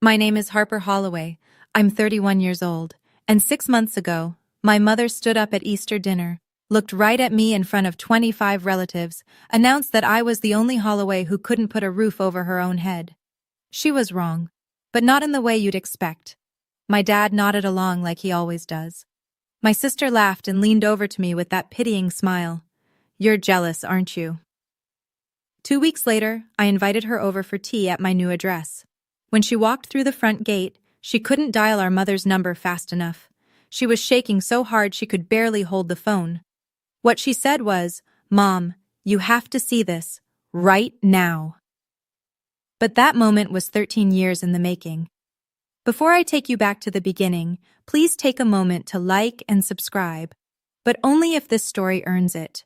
My name is Harper Holloway. I'm 31 years old, and 6 months ago, my mother stood up at Easter dinner, looked right at me in front of 25 relatives, announced that I was the only Holloway who couldn't put a roof over her own head. She was wrong, but not in the way you'd expect. My dad nodded along like he always does. My sister laughed and leaned over to me with that pitying smile. "You're jealous, aren't you?" 2 weeks later, I invited her over for tea at my new address. When she walked through the front gate, she couldn't dial our mother's number fast enough. She was shaking so hard she could barely hold the phone. What she said was, "Mom, you have to see this, right now." But that moment was 13 years in the making. Before I take you back to the beginning, please take a moment to like and subscribe, but only if this story earns it.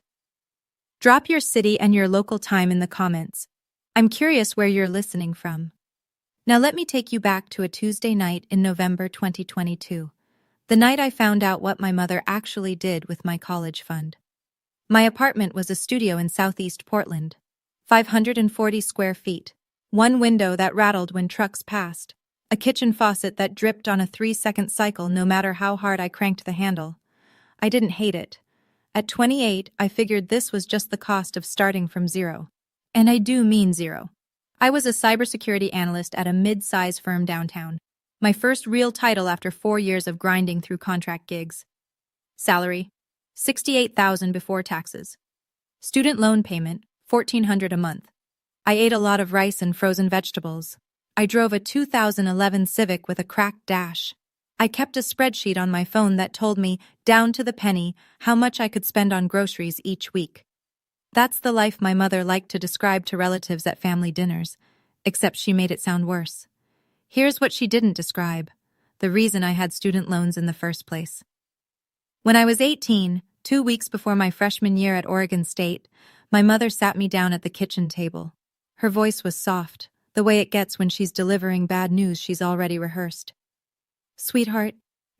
Drop your city and your local time in the comments. I'm curious where you're listening from. Now let me take you back to a Tuesday night in November 2022, the night I found out what my mother actually did with my college fund. My apartment was a studio in Southeast Portland, 540 square feet, one window that rattled when trucks passed, a kitchen faucet that dripped on a 3-second cycle no matter how hard I cranked the handle. I didn't hate it. At 28, I figured this was just the cost of starting from zero. And I do mean zero. I was a cybersecurity analyst at a mid-size firm downtown, my first real title after 4 years of grinding through contract gigs. Salary, $68,000 before taxes. Student loan payment, $1,400 a month. I ate a lot of rice and frozen vegetables. I drove a 2011 Civic with a cracked dash. I kept a spreadsheet on my phone that told me, down to the penny, how much I could spend on groceries each week. That's the life my mother liked to describe to relatives at family dinners, except she made it sound worse. Here's what she didn't describe: the reason I had student loans in the first place. When I was 18, 2 weeks before my freshman year at Oregon State, my mother sat me down at the kitchen table. Her voice was soft, the way it gets when she's delivering bad news she's already rehearsed. "Sweetheart,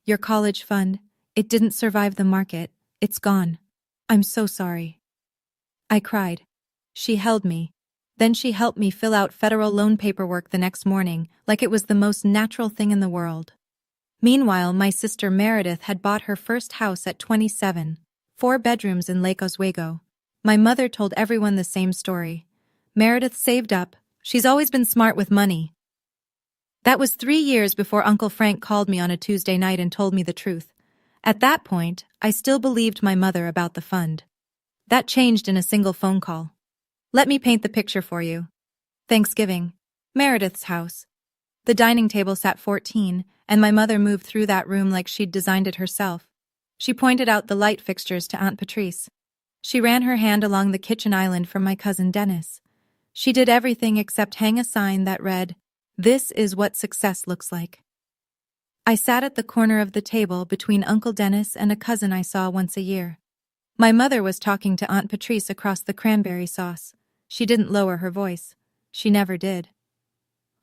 your college fund, it didn't survive the market. It's gone. I'm so sorry." I cried. She held me. Then she helped me fill out federal loan paperwork the next morning, like it was the most natural thing in the world. Meanwhile, my sister Meredith had bought her first house at 27, 4 bedrooms in Lake Oswego. My mother told everyone the same story. Meredith saved up. She's always been smart with money. That was 3 years before Uncle Frank called me on a Tuesday night and told me the truth. At that point, I still believed my mother about the fund. That changed in a single phone call. Let me paint the picture for you. Thanksgiving. Meredith's house. The dining table sat 14, and my mother moved through that room like she'd designed it herself. She pointed out the light fixtures to Aunt Patrice. She ran her hand along the kitchen island for my cousin Dennis. She did everything except hang a sign that read, "This is what success looks like." I sat at the corner of the table between Uncle Dennis and a cousin I saw once a year. My mother was talking to Aunt Patrice across the cranberry sauce. She didn't lower her voice. She never did.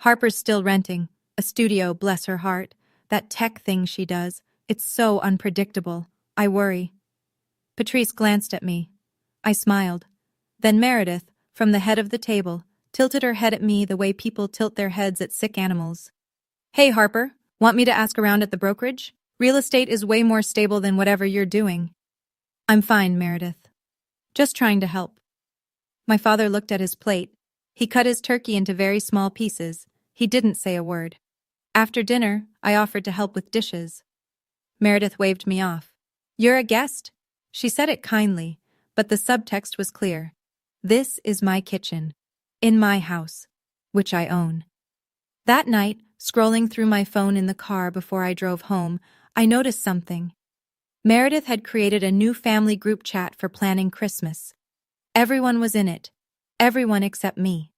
"Harper's still renting. A studio, bless her heart. That tech thing she does. It's so unpredictable. I worry." Patrice glanced at me. I smiled. Then Meredith, from the head of the table, tilted her head at me the way people tilt their heads at sick animals. "Hey, Harper, want me to ask around at the brokerage? Real estate is way more stable than whatever you're doing." "I'm fine, Meredith. Just trying to help." My father looked at his plate. He cut his turkey into very small pieces. He didn't say a word. After dinner, I offered to help with dishes. Meredith waved me off. "You're a guest." She said it kindly, but the subtext was clear. This is my kitchen. In my house. Which I own. That night, scrolling through my phone in the car before I drove home, I noticed something. Meredith had created a new family group chat for planning Christmas. Everyone was in it. Everyone except me.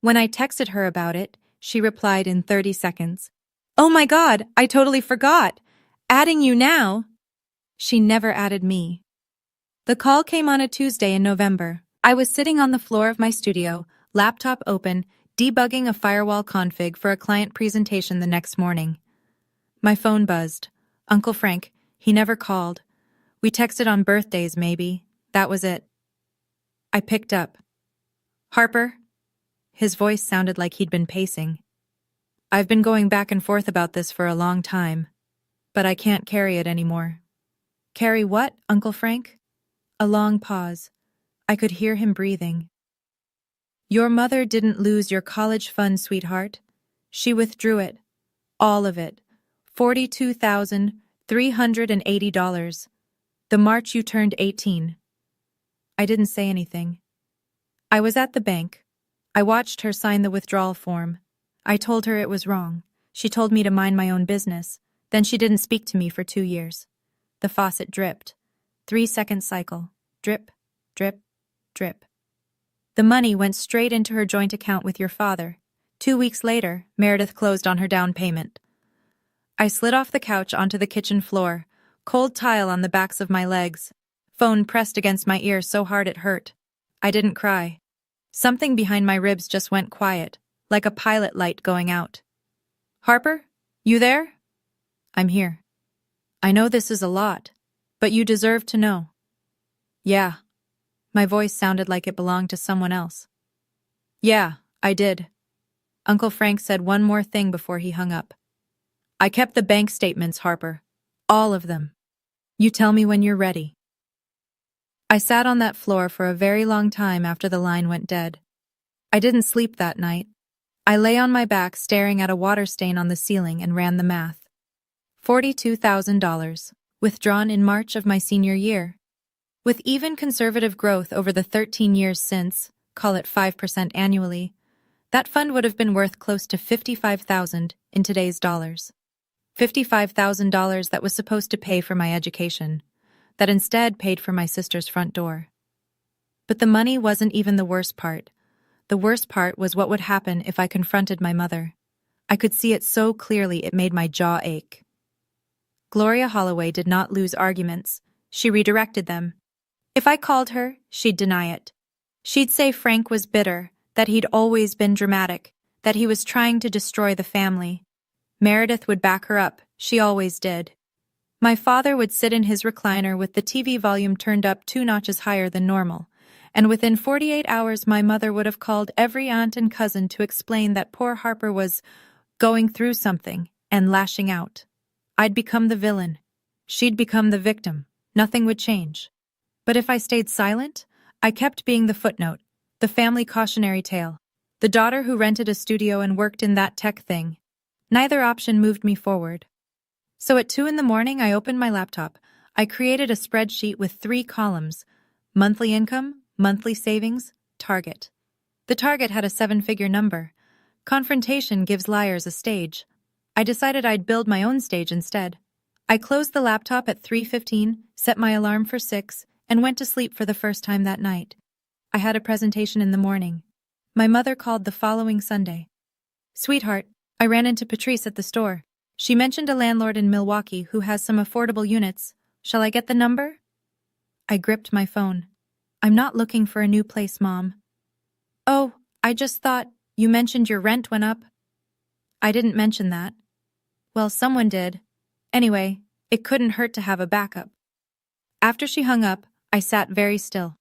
When I texted her about it, she replied in 30 seconds. "Oh my God, I totally forgot. Adding you now." She never added me. The call came on a Tuesday in November. I was sitting on the floor of my studio, laptop open, debugging a firewall config for a client presentation the next morning. My phone buzzed. Uncle Frank. He never called. We texted on birthdays, maybe. That was it. I picked up. "Harper?" His voice sounded like he'd been pacing. I've been going back and forth about this for a long time, but I can't carry it anymore. Carry what, Uncle Frank? A long pause. I could hear him breathing. Your mother didn't lose your college fund, sweetheart. She withdrew it. All of it. $42,380. The March you turned 18. I didn't say anything. I was at the bank. I watched her sign the withdrawal form. I told her it was wrong. She told me to mind my own business. Then she didn't speak to me for 2 years. The faucet dripped. 3-second cycle. Drip, drip, drip. The money went straight into her joint account with your father. 2 weeks later, Meredith closed on her down payment. I slid off the couch onto the kitchen floor, cold tile on the backs of my legs. Phone pressed against my ear so hard it hurt. I didn't cry. Something behind my ribs just went quiet, like a pilot light going out. Harper? You there? I'm here. I know this is a lot, but you deserve to know. Yeah. My voice sounded like it belonged to someone else. Yeah, I did. Uncle Frank said one more thing before he hung up. I kept the bank statements, Harper. All of them. You tell me when you're ready. I sat on that floor for a very long time after the line went dead. I didn't sleep that night. I lay on my back staring at a water stain on the ceiling and ran the math. $42,000, withdrawn in March of my senior year. With even conservative growth over the 13 years since, call it 5% annually, that fund would have been worth close to $55,000 in today's dollars. $55,000 that was supposed to pay for my education, that instead paid for my sister's front door. But the money wasn't even the worst part. The worst part was what would happen if I confronted my mother. I could see it so clearly it made my jaw ache. Gloria Holloway did not lose arguments. She redirected them. If I called her, she'd deny it. She'd say Frank was bitter, that he'd always been dramatic, that he was trying to destroy the family. Meredith would back her up, she always did. My father would sit in his recliner with the TV volume turned up 2 notches higher than normal, and within 48 hours my mother would have called every aunt and cousin to explain that poor Harper was going through something and lashing out. I'd become the villain. She'd become the victim. Nothing would change. But if I stayed silent, I kept being the footnote, the family cautionary tale, the daughter who rented a studio and worked in that tech thing. Neither option moved me forward. So at 2 a.m, I opened my laptop. I created a spreadsheet with 3 columns: monthly income, monthly savings, target. The target had a 7-figure number. Confrontation gives liars a stage. I decided I'd build my own stage instead. I closed the laptop at 3:15, set my alarm for 6, and went to sleep for the first time that night. I had a presentation in the morning. My mother called the following Sunday. Sweetheart, I ran into Patrice at the store. She mentioned a landlord in Milwaukee who has some affordable units. Shall I get the number? I gripped my phone. I'm not looking for a new place, Mom. Oh, I just thought you mentioned your rent went up. I didn't mention that. Well, someone did. Anyway, it couldn't hurt to have a backup. After she hung up, I sat very still.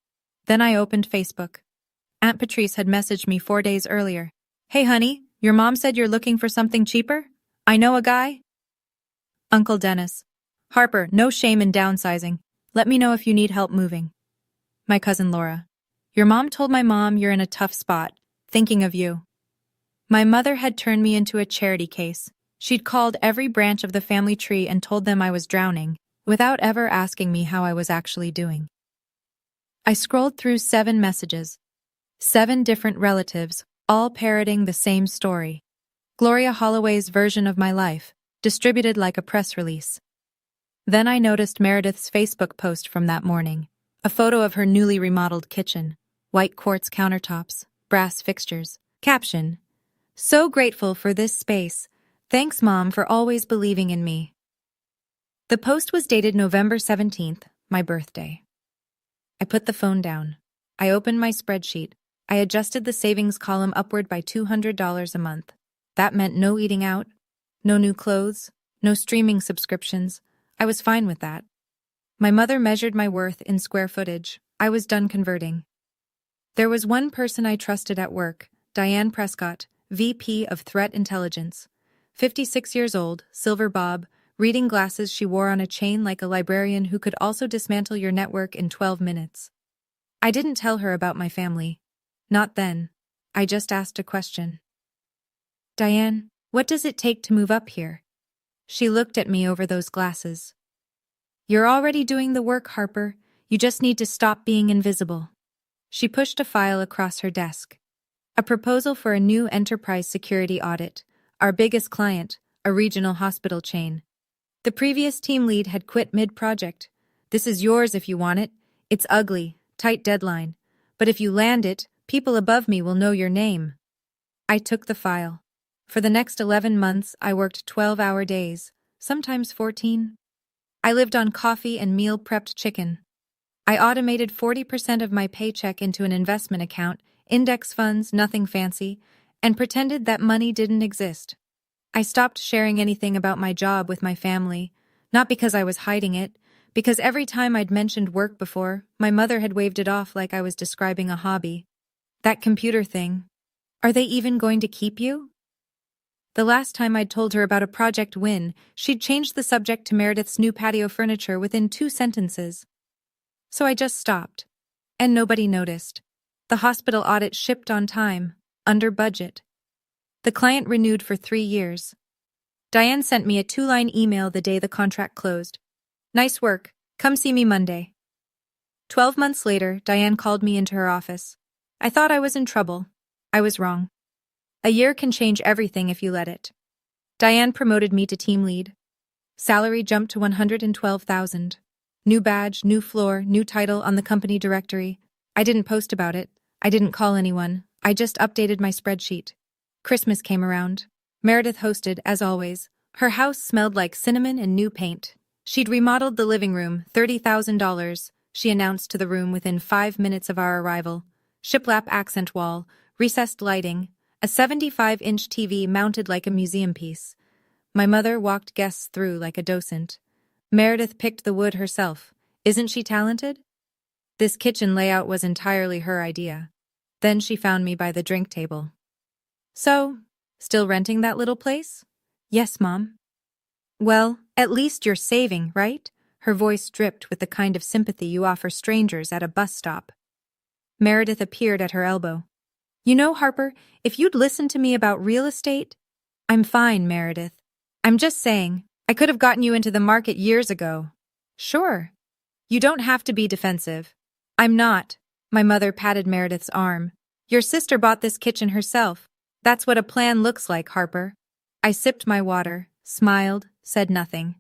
Then I opened Facebook. Aunt Patrice had messaged me 4 days earlier. Hey honey, your mom said you're looking for something cheaper? I know a guy. Uncle Dennis. Harper, no shame in downsizing. Let me know if you need help moving. My cousin Laura. Your mom told my mom you're in a tough spot. Thinking of you. My mother had turned me into a charity case. She'd called every branch of the family tree and told them I was drowning, without ever asking me how I was actually doing. I scrolled through 7 messages. 7 different relatives, all parroting the same story. Gloria Holloway's version of my life, distributed like a press release. Then I noticed Meredith's Facebook post from that morning. A photo of her newly remodeled kitchen, white quartz countertops, brass fixtures. Caption: So grateful for this space. Thanks, Mom, for always believing in me. The post was dated November 17th, my birthday. I put the phone down. I opened my spreadsheet. I adjusted the savings column upward by $200 a month. That meant no eating out, no new clothes, no streaming subscriptions. I was fine with that. My mother measured my worth in square footage. I was done converting. There was one person I trusted at work, Diane Prescott, VP of Threat Intelligence. 56 years old, silver bob, reading glasses she wore on a chain like a librarian who could also dismantle your network in 12 minutes. I didn't tell her about my family. Not then. I just asked a question. Diane, what does it take to move up here? She looked at me over those glasses. You're already doing the work, Harper. You just need to stop being invisible. She pushed a file across her desk. A proposal for a new enterprise security audit, our biggest client, a regional hospital chain. The previous team lead had quit mid-project. This is yours if you want it. It's ugly, tight deadline. But if you land it, people above me will know your name. I took the file. For the next 11 months, I worked 12-hour days, sometimes 14. I lived on coffee and meal-prepped chicken. I automated 40% of my paycheck into an investment account, index funds, nothing fancy, and pretended that money didn't exist. I stopped sharing anything about my job with my family, not because I was hiding it, because every time I'd mentioned work before, my mother had waved it off like I was describing a hobby. That computer thing. Are they even going to keep you? The last time I'd told her about a project win, she'd changed the subject to Meredith's new patio furniture within 2 sentences. So I just stopped. And nobody noticed. The hospital audit shipped on time, under budget. The client renewed for 3 years. Diane sent me a 2-line email the day the contract closed. Nice work. Come see me Monday. 12 months later, Diane called me into her office. I thought I was in trouble. I was wrong. A year can change everything if you let it. Diane promoted me to team lead. Salary jumped to $112,000. New badge, new floor, new title on the company directory. I didn't post about it. I didn't call anyone. I just updated my spreadsheet. Christmas came around. Meredith hosted, as always. Her house smelled like cinnamon and new paint. She'd remodeled the living room, $30,000, she announced to the room within 5 minutes of our arrival. Shiplap accent wall, recessed lighting, a 75-inch TV mounted like a museum piece. My mother walked guests through like a docent. Meredith picked the wood herself. Isn't she talented? This kitchen layout was entirely her idea. Then she found me by the drink table. So, still renting that little place? Yes, Mom. Well, at least you're saving, right? Her voice dripped with the kind of sympathy you offer strangers at a bus stop. Meredith appeared at her elbow. You know, Harper, if you'd listened to me about real estate... I'm fine, Meredith. I'm just saying, I could have gotten you into the market years ago. Sure. You don't have to be defensive. I'm not. My mother patted Meredith's arm. Your sister bought this kitchen herself. That's what a plan looks like, Harper. I sipped my water, smiled, said nothing.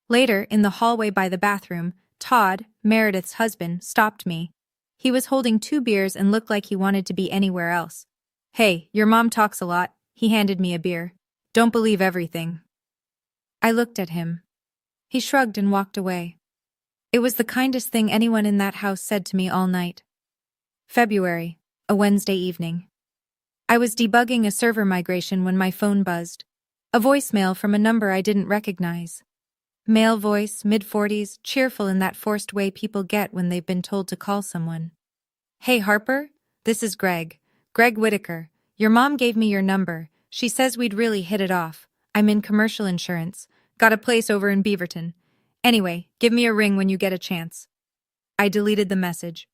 Later, in the hallway by the bathroom, Todd, Meredith's husband, stopped me. He was holding 2 beers and looked like he wanted to be anywhere else. Hey, your mom talks a lot. He handed me a beer. Don't believe everything. I looked at him. He shrugged and walked away. It was the kindest thing anyone in that house said to me all night. February, a Wednesday evening. I was debugging a server migration when my phone buzzed. A voicemail from a number I didn't recognize. Male voice, mid-40s, cheerful in that forced way people get when they've been told to call someone. Hey, Harper, this is Greg. Greg Whitaker. Your mom gave me your number. She says we'd really hit it off. I'm in commercial insurance. Got a place over in Beaverton. Anyway, give me a ring when you get a chance. I deleted the message.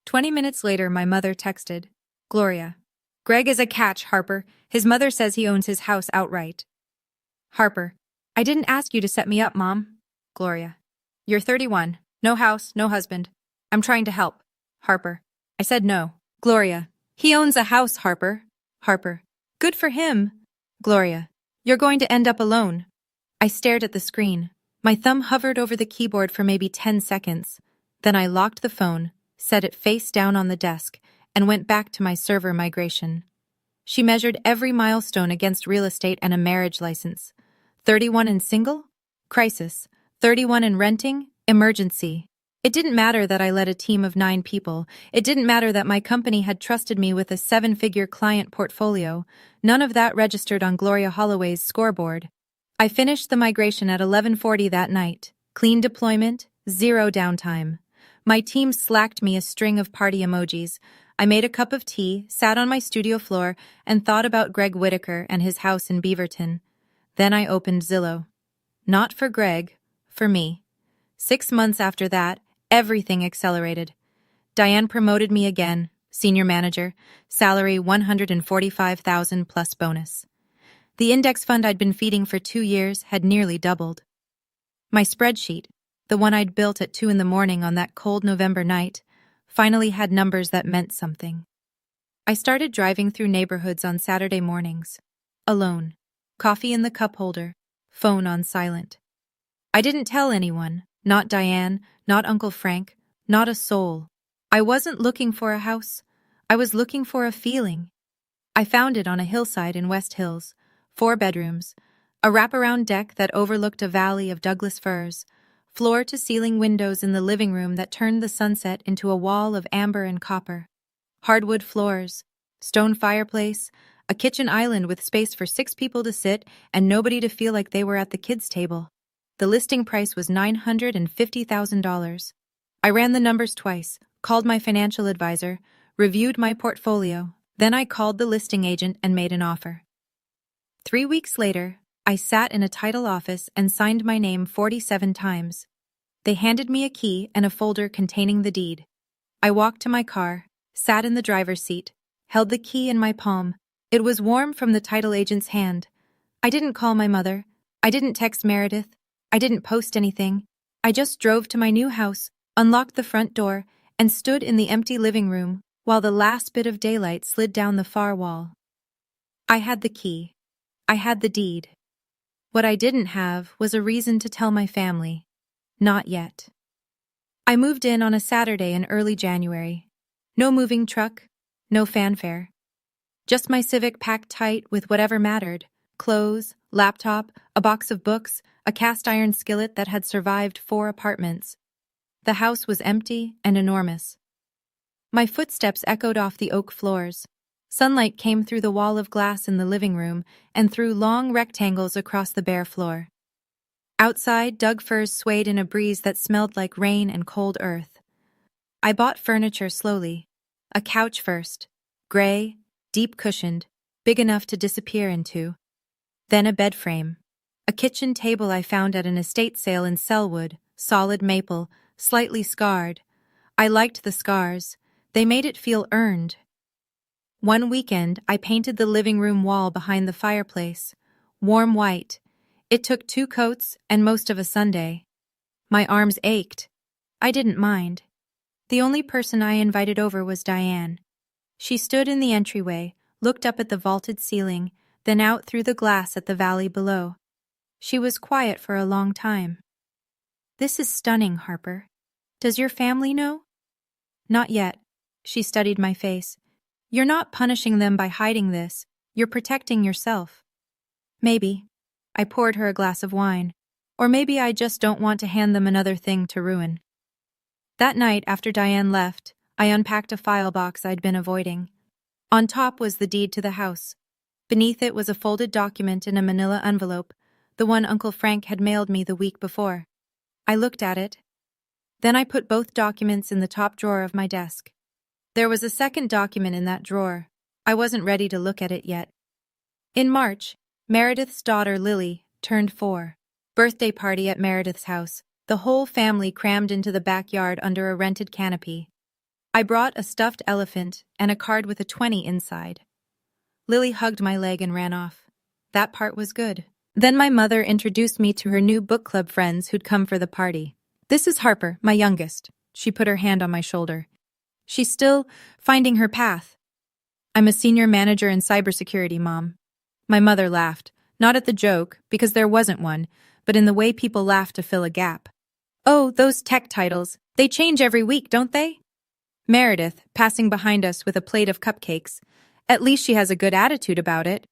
20 minutes later, my mother texted. Gloria. Greg is a catch, Harper. His mother says he owns his house outright. Harper. I didn't ask you to set me up, Mom. Gloria. You're 31. No house, no husband. I'm trying to help. Harper. I said no. Gloria. He owns a house, Harper. Harper. Good for him. Gloria. You're going to end up alone. I stared at the screen. My thumb hovered over the keyboard for maybe 10 seconds. Then I locked the phone, set it face down on the desk, and went back to my server migration. She measured every milestone against real estate and a marriage license. 31 and single? Crisis. 31 and renting? Emergency. It didn't matter that I led a team of 9 people. It didn't matter that my company had trusted me with a 7-figure client portfolio. None of that registered on Gloria Holloway's scoreboard. I finished the migration at 11:40 that night. Clean deployment, 0 downtime. My team slacked me a string of party emojis. I made a cup of tea, sat on my studio floor, and thought about Greg Whitaker and his house in Beaverton. Then I opened Zillow. Not for Greg, for me. 6 months after that, everything accelerated. Diane promoted me again, senior manager, salary $145,000 plus bonus. The index fund I'd been feeding for 2 years had nearly doubled. My spreadsheet, the one I'd built at 2 in the morning on that cold November night, finally had numbers that meant something. I started driving through neighborhoods on Saturday mornings, alone, coffee in the cup holder, phone on silent. I didn't tell anyone, not Diane, not Uncle Frank, not a soul. I wasn't looking for a house. I was looking for a feeling. I found it on a hillside in West Hills, 4 bedrooms, a wraparound deck that overlooked a valley of Douglas firs, floor-to-ceiling windows in the living room that turned the sunset into a wall of amber and copper, hardwood floors, stone fireplace, a kitchen island with space for 6 people to sit and nobody to feel like they were at the kids' table. The listing price was $950,000. I ran the numbers twice, called my financial advisor, reviewed my portfolio, then I called the listing agent and made an offer. 3 weeks later, I sat in a title office and signed my name 47 times. They handed me a key and a folder containing the deed. I walked to my car, sat in the driver's seat, held the key in my palm. It was warm from the title agent's hand. I didn't call my mother. I didn't text Meredith. I didn't post anything. I just drove to my new house, unlocked the front door, and stood in the empty living room while the last bit of daylight slid down the far wall. I had the key. I had the deed. What I didn't have was a reason to tell my family. Not yet. I moved in on a Saturday in early January. No moving truck, no fanfare. Just my Civic packed tight with whatever mattered: clothes, laptop, a box of books, a cast-iron skillet that had survived 4 apartments. The house was empty and enormous. My footsteps echoed off the oak floors. Sunlight came through the wall of glass in the living room and through long rectangles across the bare floor. Outside, Doug firs swayed in a breeze that smelled like rain and cold earth. I bought furniture slowly. A couch first, gray, deep-cushioned, big enough to disappear into. Then a bed frame. A kitchen table I found at an estate sale in Selwood, solid maple, slightly scarred. I liked the scars. They made it feel earned. One weekend, I painted the living room wall behind the fireplace, warm white. It took 2 coats and most of a Sunday. My arms ached. I didn't mind. The only person I invited over was Diane. She stood in the entryway, looked up at the vaulted ceiling, then out through the glass at the valley below. She was quiet for a long time. "This is stunning, Harper. Does your family know?" "Not yet." She studied my face. "You're not punishing them by hiding this. You're protecting yourself." "Maybe." I poured her a glass of wine. "Or maybe I just don't want to hand them another thing to ruin." That night, after Diane left, I unpacked a file box I'd been avoiding. On top was the deed to the house. Beneath it was a folded document in a manila envelope, the one Uncle Frank had mailed me the week before. I looked at it. Then I put both documents in the top drawer of my desk. There was a second document in that drawer. I wasn't ready to look at it yet. In March, Meredith's daughter Lily turned 4. Birthday party at Meredith's house. The whole family crammed into the backyard under a rented canopy. I brought a stuffed elephant and a card with a 20 inside. Lily hugged my leg and ran off. That part was good. Then my mother introduced me to her new book club friends who'd come for the party. "This is Harper, my youngest." She put her hand on my shoulder. "She's still finding her path." "I'm a senior manager in cybersecurity, Mom." My mother laughed, not at the joke, because there wasn't one, but in the way people laugh to fill a gap. "Oh, those tech titles. They change every week, don't they?" Meredith, passing behind us with a plate of cupcakes. "At least she has a good attitude about it."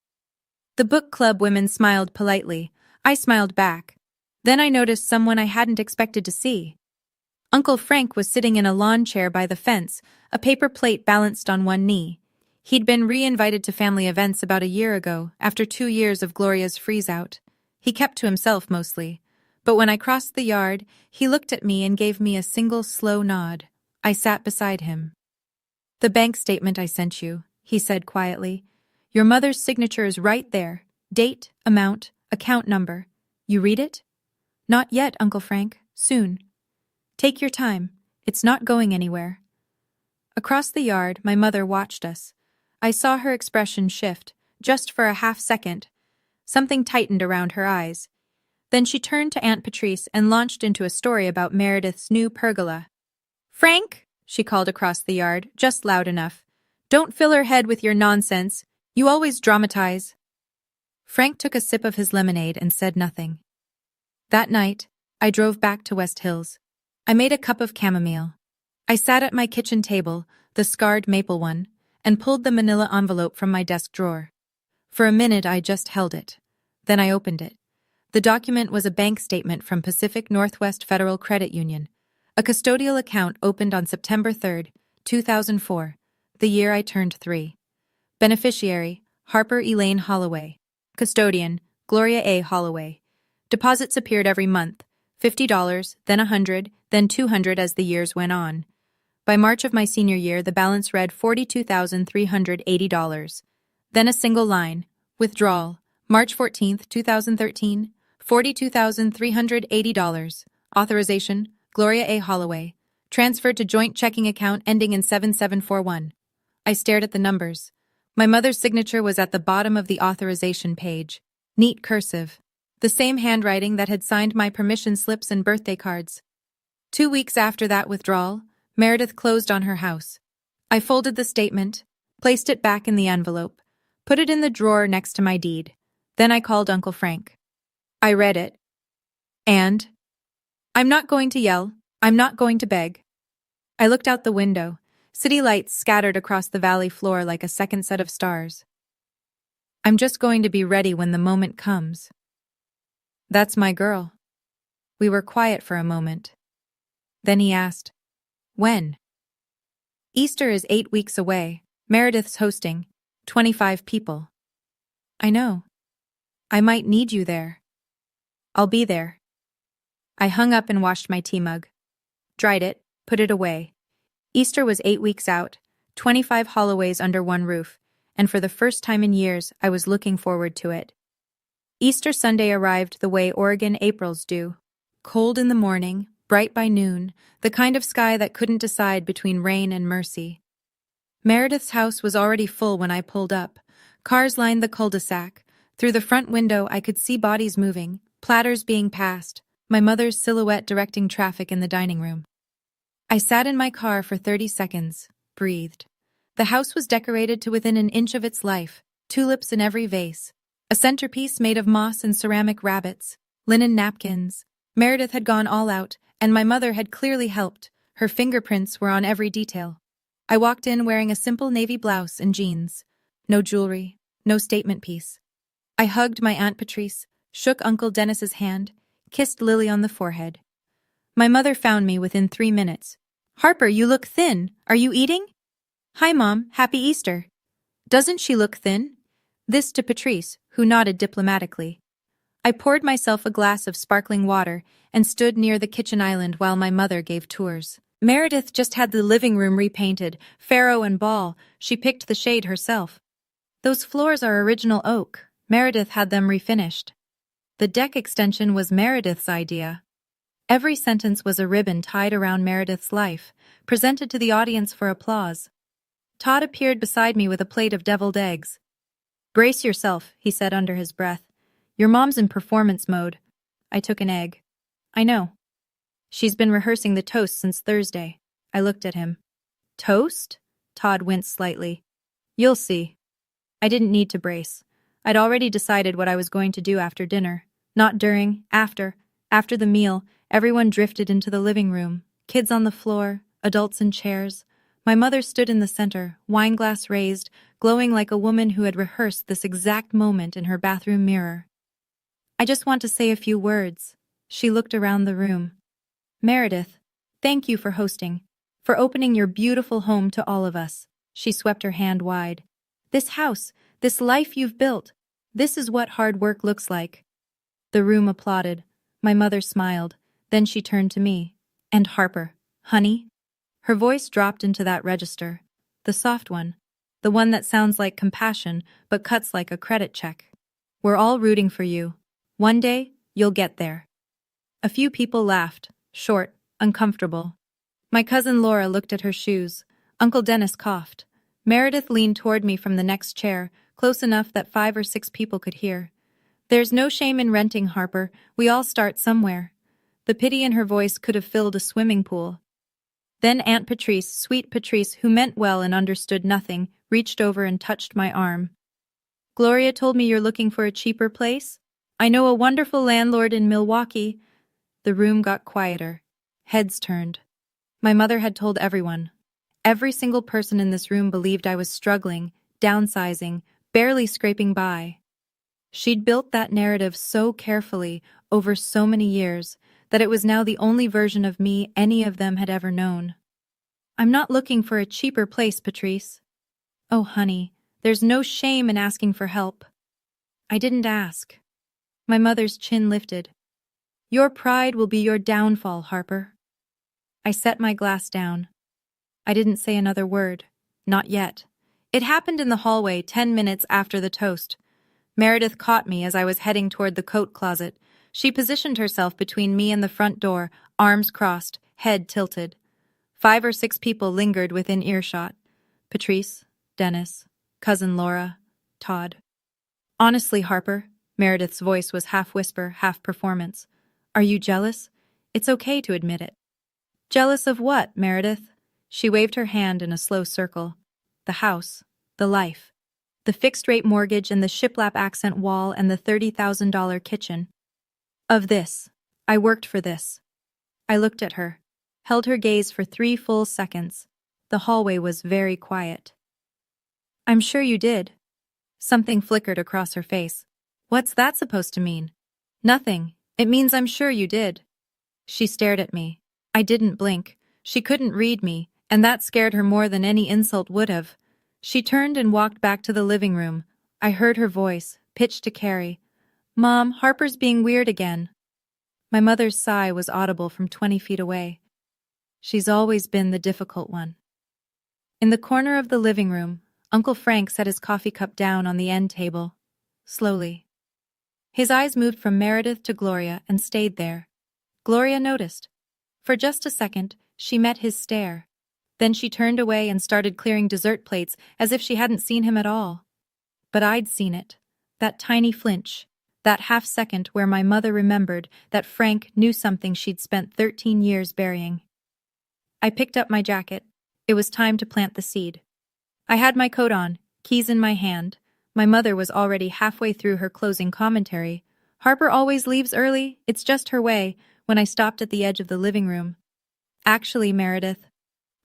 The book club women smiled politely. I smiled back. Then I noticed someone I hadn't expected to see. Uncle Frank was sitting in a lawn chair by the fence, a paper plate balanced on one knee. He'd been re-invited to family events about a year ago, after 2 years of Gloria's freeze-out. He kept to himself mostly. But when I crossed the yard, he looked at me and gave me a single slow nod. I sat beside him. The bank statement I sent you, he said quietly. Your mother's signature is right there. Date, amount, account number. You read it? Not yet, Uncle Frank. Soon. Take your time. It's not going anywhere. Across the yard, my mother watched us. I saw her expression shift, just for a half second. Something tightened around her eyes. Then she turned to Aunt Patrice and launched into a story about Meredith's new pergola. Frank, she called across the yard, just loud enough. Don't fill her head with your nonsense. You always dramatize. Frank took a sip of his lemonade and said nothing. That night, I drove back to West Hills. I made a cup of chamomile. I sat at my kitchen table, the scarred maple one, and pulled the manila envelope from my desk drawer. For a minute I just held it. Then I opened it. The document was a bank statement from Pacific Northwest Federal Credit Union, a custodial account opened on September 3, 2004, the year I turned 3. Beneficiary, Harper Elaine Holloway. Custodian, Gloria A. Holloway. Deposits appeared every month, $50, then $100, then $200 as the years went on. By March of my senior year, the balance read $42,380. Then a single line, withdrawal, March 14, 2013, $42,380. Authorization, Gloria A. Holloway. Transferred to joint checking account ending in 7741. I stared at the numbers. My mother's signature was at the bottom of the authorization page. Neat cursive. The same handwriting that had signed my permission slips and birthday cards. 2 weeks after that withdrawal, Meredith closed on her house. I folded the statement, placed it back in the envelope, put it in the drawer next to my deed. Then I called Uncle Frank. I read it. And? I'm not going to yell. I'm not going to beg. I looked out the window. City lights scattered across the valley floor like a second set of stars. I'm just going to be ready when the moment comes. That's my girl. We were quiet for a moment. Then he asked, when? Easter is 8 weeks away. Meredith's hosting. 25 people. I know. I might need you there. I'll be there. I hung up and washed my tea mug. Dried it, put it away. Easter was 8 weeks out, 25 Holloways under one roof, and for the first time in years, I was looking forward to it. Easter Sunday arrived the way Oregon Aprils do. Cold in the morning, bright by noon, the kind of sky that couldn't decide between rain and mercy. Meredith's house was already full when I pulled up. Cars lined the cul-de-sac. Through the front window, I could see bodies moving, platters being passed, my mother's silhouette directing traffic in the dining room. I sat in my car for 30 seconds, breathed. The house was decorated to within an inch of its life, tulips in every vase, a centerpiece made of moss and ceramic rabbits, linen napkins. Meredith had gone all out, and my mother had clearly helped. Her fingerprints were on every detail. I walked in wearing a simple navy blouse and jeans. No jewelry, no statement piece. I hugged my Aunt Patrice, shook Uncle Dennis's hand, kissed Lily on the forehead. My mother found me within 3 minutes. Harper, you look thin. Are you eating? Hi, Mom. Happy Easter. Doesn't she look thin? This to Patrice, who nodded diplomatically. I poured myself a glass of sparkling water and stood near the kitchen island while my mother gave tours. Meredith just had the living room repainted, Pharaoh and Ball. She picked the shade herself. Those floors are original oak. Meredith had them refinished. The deck extension was Meredith's idea. Every sentence was a ribbon tied around Meredith's life, presented to the audience for applause. Todd appeared beside me with a plate of deviled eggs. Brace yourself, he said under his breath. Your mom's in performance mode. I took an egg. I know. She's been rehearsing the toast since Thursday. I looked at him. Toast? Todd winced slightly. You'll see. I didn't need to brace. I'd already decided what I was going to do after dinner. Not during, after. After the meal, everyone drifted into the living room. Kids on the floor, adults in chairs. My mother stood in the center, wineglass raised, glowing like a woman who had rehearsed this exact moment in her bathroom mirror. I just want to say a few words. She looked around the room. Meredith, thank you for hosting, for opening your beautiful home to all of us. She swept her hand wide. This house, this life you've built, this is what hard work looks like. The room applauded. My mother smiled. Then she turned to me. And Harper, honey? Her voice dropped into that register. The soft one. The one that sounds like compassion, but cuts like a credit check. We're all rooting for you. One day, you'll get there. A few people laughed, short, uncomfortable. My cousin Laura looked at her shoes. Uncle Dennis coughed. Meredith leaned toward me from the next chair, close enough that 5 or 6 people could hear. There's no shame in renting, Harper. We all start somewhere. The pity in her voice could have filled a swimming pool. Then Aunt Patrice, sweet Patrice, who meant well and understood nothing, reached over and touched my arm. Gloria told me you're looking for a cheaper place? I know a wonderful landlord in Milwaukee. The room got quieter. Heads turned. My mother had told everyone. Every single person in this room believed I was struggling, downsizing, barely scraping by. She'd built that narrative so carefully, over so many years, that it was now the only version of me any of them had ever known. I'm not looking for a cheaper place, Patrice. Oh, honey, there's no shame in asking for help. I didn't ask. My mother's chin lifted. Your pride will be your downfall, Harper. I set my glass down. I didn't say another word. Not yet. It happened in the hallway 10 minutes after the toast. Meredith caught me as I was heading toward the coat closet. She positioned herself between me and the front door, arms crossed, head tilted. 5 or 6 people lingered within earshot. Patrice, Dennis, cousin Laura, Todd. Honestly, Harper, Meredith's voice was half whisper, half performance. Are you jealous? It's okay to admit it. Jealous of what, Meredith? She waved her hand in a slow circle. The house, the life, the fixed-rate mortgage and the shiplap accent wall and the $30,000 kitchen. Of this. I worked for this. I looked at her, held her gaze for 3 full seconds. The hallway was very quiet. I'm sure you did. Something flickered across her face. What's that supposed to mean? Nothing. It means I'm sure you did. She stared at me. I didn't blink. She couldn't read me, and that scared her more than any insult would have. She turned and walked back to the living room. I heard her voice, pitched to Carrie. Mom, Harper's being weird again. My mother's sigh was audible from 20 feet away. She's always been the difficult one. In the corner of the living room, Uncle Frank set his coffee cup down on the end table. Slowly. His eyes moved from Meredith to Gloria and stayed there. Gloria noticed. For just a second, she met his stare. Then she turned away and started clearing dessert plates as if she hadn't seen him at all. But I'd seen it. That tiny flinch. That half-second where my mother remembered that Frank knew something she'd spent 13 years burying. I picked up my jacket. It was time to plant the seed. I had my coat on, keys in my hand. My mother was already halfway through her closing commentary. Harper always leaves early, it's just her way, when I stopped at the edge of the living room. Actually, Meredith.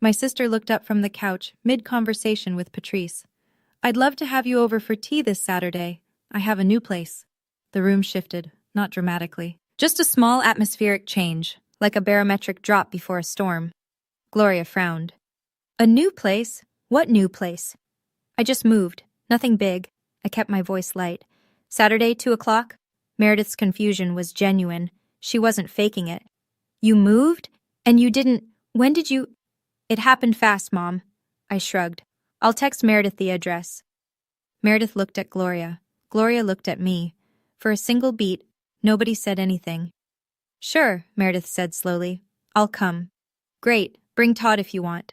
My sister looked up from the couch, mid-conversation with Patrice. I'd love to have you over for tea this Saturday. I have a new place. The room shifted, not dramatically. Just a small atmospheric change, like a barometric drop before a storm. Gloria frowned. A new place? What new place? I just moved. Nothing big. I kept my voice light. Saturday, 2 o'clock? Meredith's confusion was genuine. She wasn't faking it. You moved? And you didn't... When did you... It happened fast, Mom. I shrugged. I'll text Meredith the address. Meredith looked at Gloria. Gloria looked at me. For a single beat, nobody said anything. Sure, Meredith said slowly. I'll come. Great, bring Todd if you want.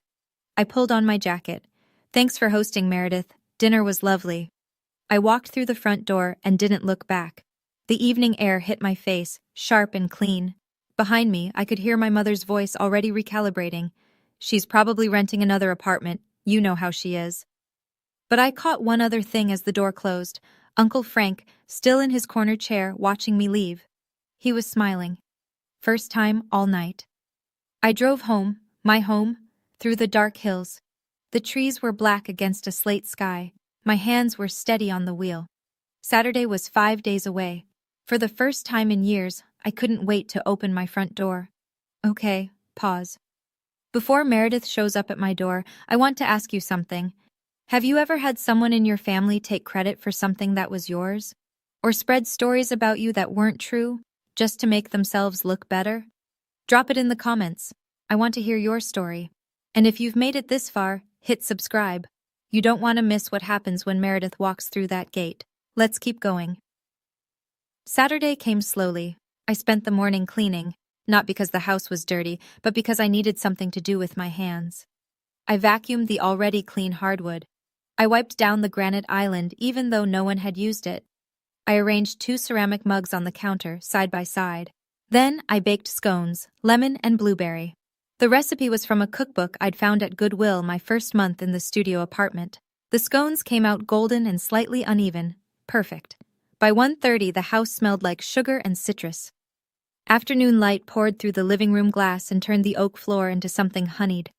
I pulled on my jacket. Thanks for hosting, Meredith. Dinner was lovely. I walked through the front door and didn't look back. The evening air hit my face, sharp and clean. Behind me, I could hear my mother's voice already recalibrating. She's probably renting another apartment. You know how she is. But I caught one other thing as the door closed. Uncle Frank, still in his corner chair, watching me leave. He was smiling. First time all night. I drove home, my home, through the dark hills. The trees were black against a slate sky. My hands were steady on the wheel. Saturday was 5 days away. For the first time in years, I couldn't wait to open my front door. Okay, pause. Before Meredith shows up at my door, I want to ask you something. Have you ever had someone in your family take credit for something that was yours? Or spread stories about you that weren't true, just to make themselves look better? Drop it in the comments. I want to hear your story. And if you've made it this far, Hit subscribe. You don't want to miss what happens when Meredith walks through that gate. Let's keep going. Saturday came slowly. I spent the morning cleaning, not because the house was dirty, but because I needed something to do with my hands. I vacuumed the already clean hardwood. I wiped down the granite island even though no one had used it. I arranged 2 ceramic mugs on the counter, side by side. Then I baked scones, lemon and blueberry. The recipe was from a cookbook I'd found at Goodwill my first month in the studio apartment. The scones came out golden and slightly uneven. Perfect. By 1:30, the house smelled like sugar and citrus. Afternoon light poured through the living room glass and turned the oak floor into something honeyed.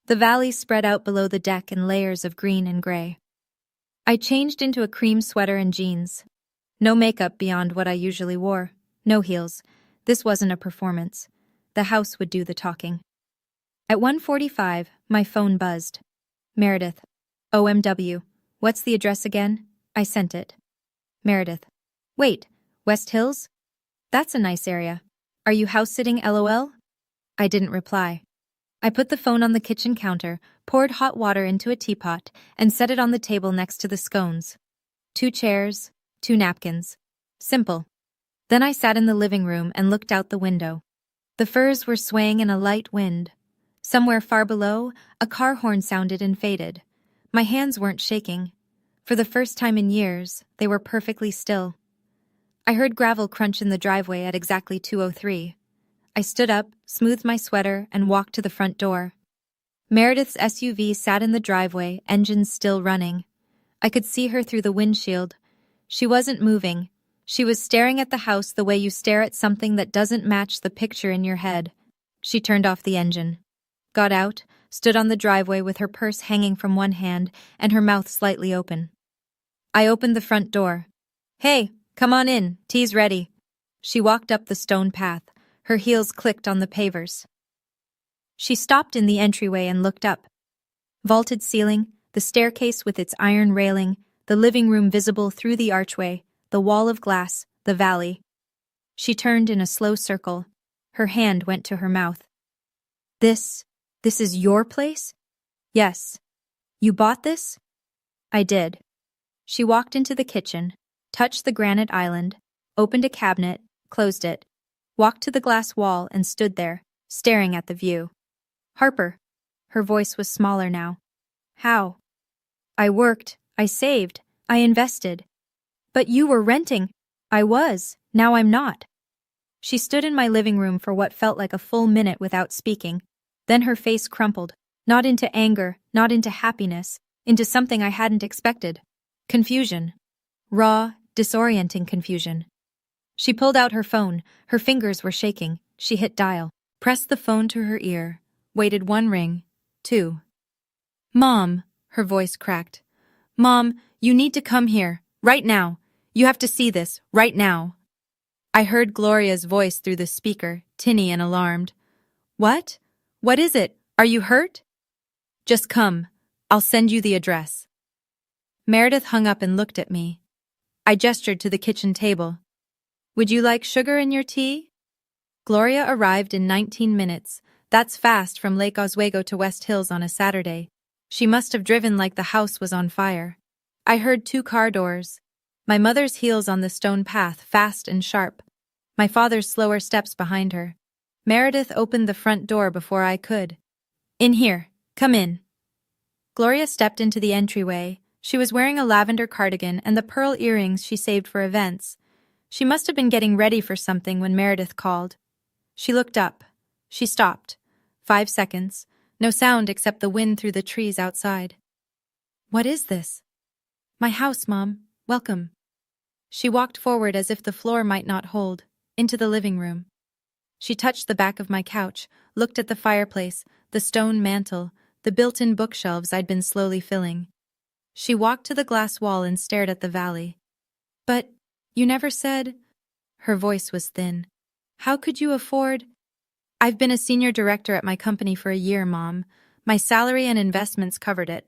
The valley spread out below the deck in layers of green and gray. I changed into a cream sweater and jeans. No makeup beyond what I usually wore. No heels. This wasn't a performance. The house would do the talking. At 1:45, my phone buzzed. Meredith. OMW. What's the address again? I sent it. Meredith. Wait, West Hills? That's a nice area. Are you house-sitting LOL? I didn't reply. I put the phone on the kitchen counter, poured hot water into a teapot, and set it on the table next to the scones. 2 chairs, 2 napkins. Simple. Then I sat in the living room and looked out the window. The firs were swaying in a light wind. Somewhere far below, a car horn sounded and faded. My hands weren't shaking. For the first time in years, they were perfectly still. I heard gravel crunch in the driveway at exactly 2:03. I stood up, smoothed my sweater, and walked to the front door. Meredith's SUV sat in the driveway, engines still running. I could see her through the windshield. She wasn't moving. She was staring at the house the way you stare at something that doesn't match the picture in your head. She turned off the engine, got out, stood on the driveway with her purse hanging from one hand and her mouth slightly open. I opened the front door. Hey, come on in, tea's ready. She walked up the stone path. Her heels clicked on the pavers. She stopped in the entryway and looked up. Vaulted ceiling, the staircase with its iron railing, the living room visible through the archway, the wall of glass, the valley. She turned in a slow circle. Her hand went to her mouth. This is your place? Yes. You bought this? I did. She walked into the kitchen, touched the granite island, opened a cabinet, closed it, walked to the glass wall and stood there, staring at the view. Harper. Her voice was smaller now. How? I worked, I saved, I invested. But you were renting. I was, now I'm not. She stood in my living room for what felt like a full minute without speaking. Then her face crumpled, not into anger, not into happiness, into something I hadn't expected. Confusion. Raw, disorienting confusion. She pulled out her phone. Her fingers were shaking. She hit dial, pressed the phone to her ear, waited 1 ring, 2. Mom, her voice cracked. Mom, you need to come here, right now. You have to see this, right now. I heard Gloria's voice through the speaker, tinny and alarmed. What? What is it? Are you hurt? Just come. I'll send you the address. Meredith hung up and looked at me. I gestured to the kitchen table. Would you like sugar in your tea? Gloria arrived in 19 minutes. That's fast from Lake Oswego to West Hills on a Saturday. She must have driven like the house was on fire. I heard 2 car doors. My mother's heels on the stone path, fast and sharp. My father's slower steps behind her. Meredith opened the front door before I could. In here. Come in. Gloria stepped into the entryway. She was wearing a lavender cardigan and the pearl earrings she saved for events. She must have been getting ready for something when Meredith called. She looked up. She stopped. 5 seconds. No sound except the wind through the trees outside. What is this? My house, Mom. Welcome. She walked forward as if the floor might not hold, into the living room. She touched the back of my couch, looked at the fireplace, the stone mantel, the built-in bookshelves I'd been slowly filling. She walked to the glass wall and stared at the valley. But you never said... Her voice was thin. How could you afford... I've been a senior director at my company for a year, Mom. My salary and investments covered it.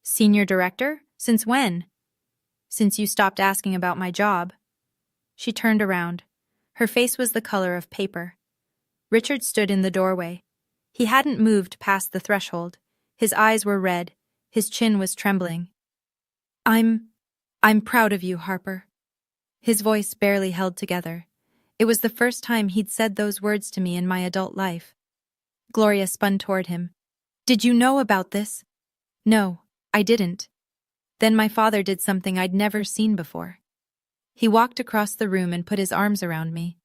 Senior director? Since when? Since you stopped asking about my job. She turned around. Her face was the color of paper. Richard stood in the doorway. He hadn't moved past the threshold. His eyes were red. His chin was trembling. I'm proud of you, Harper. His voice barely held together. It was the first time he'd said those words to me in my adult life. Gloria spun toward him. Did you know about this? No, I didn't. Then my father did something I'd never seen before. He walked across the room and put his arms around me.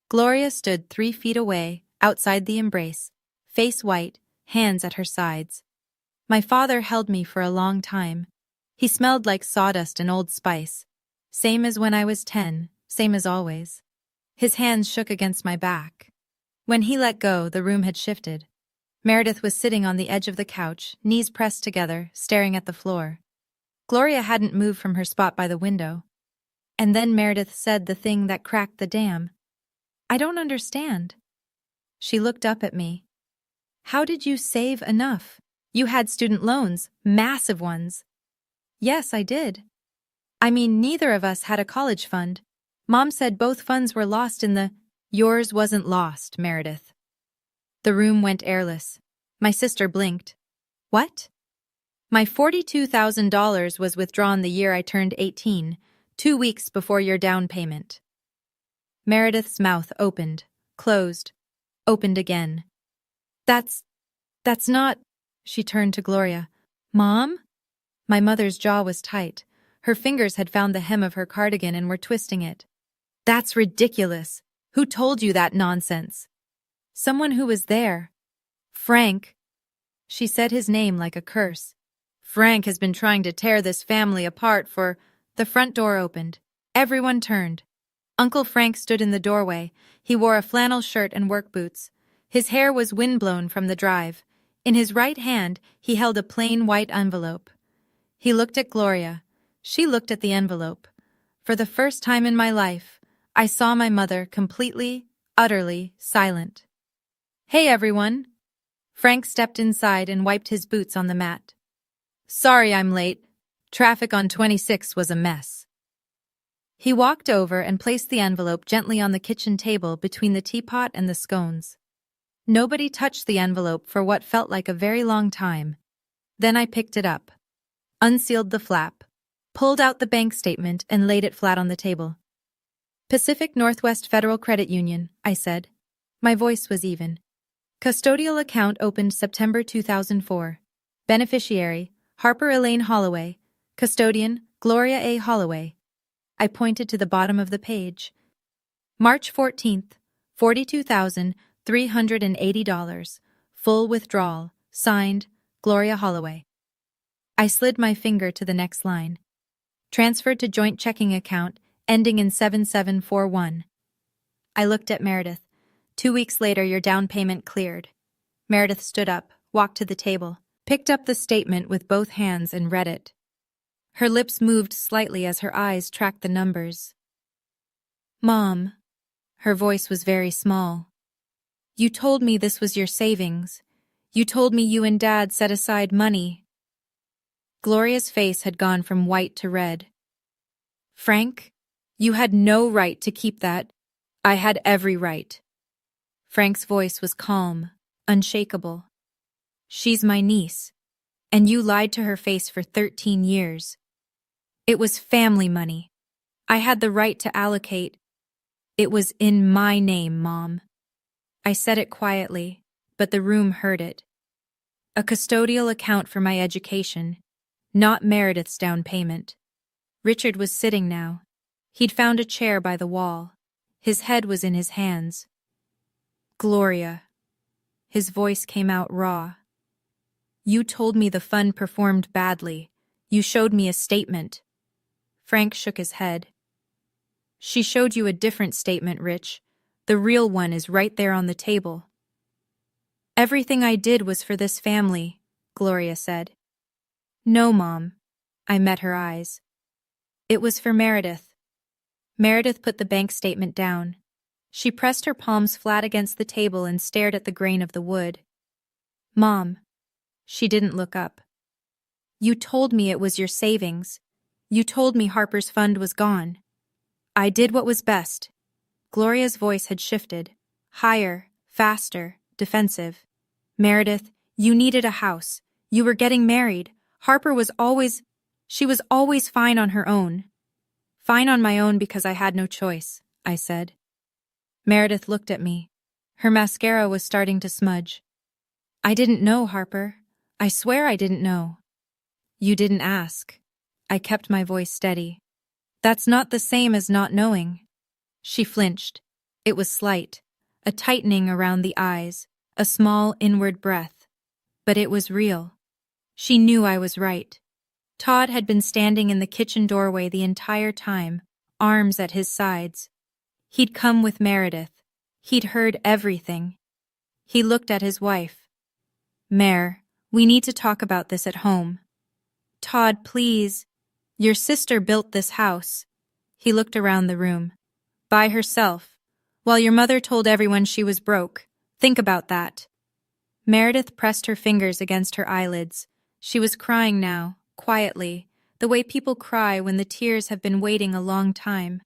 Gloria stood 3 feet away, outside the embrace, face white, hands at her sides. My father held me for a long time. He smelled like sawdust and Old Spice. Same as when I was 10, same as always. His hands shook against my back. When he let go, the room had shifted. Meredith was sitting on the edge of the couch, knees pressed together, staring at the floor. Gloria hadn't moved from her spot by the window. And then Meredith said the thing that cracked the dam. I don't understand. She looked up at me. How did you save enough? You had student loans, massive ones. Yes, I did. I mean, neither of us had a college fund. Mom said both funds were lost in the— Yours wasn't lost, Meredith. The room went airless. My sister blinked. What? My $42,000 was withdrawn the year I turned 18, 2 weeks before your down payment. Meredith's mouth opened, closed, opened again. That's not— She turned to Gloria. Mom? My mother's jaw was tight. Her fingers had found the hem of her cardigan and were twisting it. That's ridiculous. Who told you that nonsense? Someone who was there. Frank. She said his name like a curse. Frank has been trying to tear this family apart for— The front door opened. Everyone turned. Uncle Frank stood in the doorway. He wore a flannel shirt and work boots. His hair was windblown from the drive. In his right hand, he held a plain white envelope. He looked at Gloria. She looked at the envelope. For the first time in my life, I saw my mother completely, utterly silent. Hey, everyone. Frank stepped inside and wiped his boots on the mat. Sorry I'm late. Traffic on 26 was a mess. He walked over and placed the envelope gently on the kitchen table between the teapot and the scones. Nobody touched the envelope for what felt like a very long time. Then I picked it up, unsealed the flap, pulled out the bank statement and laid it flat on the table. Pacific Northwest Federal Credit Union, I said. My voice was even. Custodial account opened September 2004. Beneficiary, Harper Elaine Holloway. Custodian, Gloria A. Holloway. I pointed to the bottom of the page. March 14th, $42,380. Full withdrawal. Signed, Gloria Holloway. I slid my finger to the next line. Transferred to joint checking account, ending in 7741. I looked at Meredith. 2 weeks later, your down payment cleared. Meredith stood up, walked to the table, picked up the statement with both hands and read it. Her lips moved slightly as her eyes tracked the numbers. Mom. Her voice was very small. You told me this was your savings. You told me you and Dad set aside money. Gloria's face had gone from white to red. Frank, you had no right to keep that. I had every right. Frank's voice was calm, unshakable. She's my niece, and you lied to her face for 13 years. It was family money. I had the right to allocate. It was in my name, Mom. I said it quietly, but the room heard it. A custodial account for my education, not Meredith's down payment. Richard was sitting now. He'd found a chair by the wall. His head was in his hands. Gloria. His voice came out raw. You told me the fund performed badly. You showed me a statement. Frank shook his head. She showed you a different statement, Rich. The real one is right there on the table. Everything I did was for this family, Gloria said. No, Mom. I met her eyes. It was for Meredith. Meredith put the bank statement down. She pressed her palms flat against the table and stared at the grain of the wood. Mom. She didn't look up. You told me it was your savings. You told me Harper's fund was gone. I did what was best. Gloria's voice had shifted. Higher, faster, defensive. Meredith, you needed a house. You were getting married. She was always fine on her own. Fine on my own because I had no choice, I said. Meredith looked at me. Her mascara was starting to smudge. I didn't know, Harper. I swear I didn't know. You didn't ask. I kept my voice steady. That's not the same as not knowing. She flinched. It was slight, a tightening around the eyes, a small inward breath. But it was real. She knew I was right. Todd had been standing in the kitchen doorway the entire time, arms at his sides. He'd come with Meredith. He'd heard everything. He looked at his wife. Mare, we need to talk about this at home. Todd, please. Your sister built this house. He looked around the room. By herself. While your mother told everyone she was broke. Think about that. Meredith pressed her fingers against her eyelids. She was crying now, quietly, the way people cry when the tears have been waiting a long time.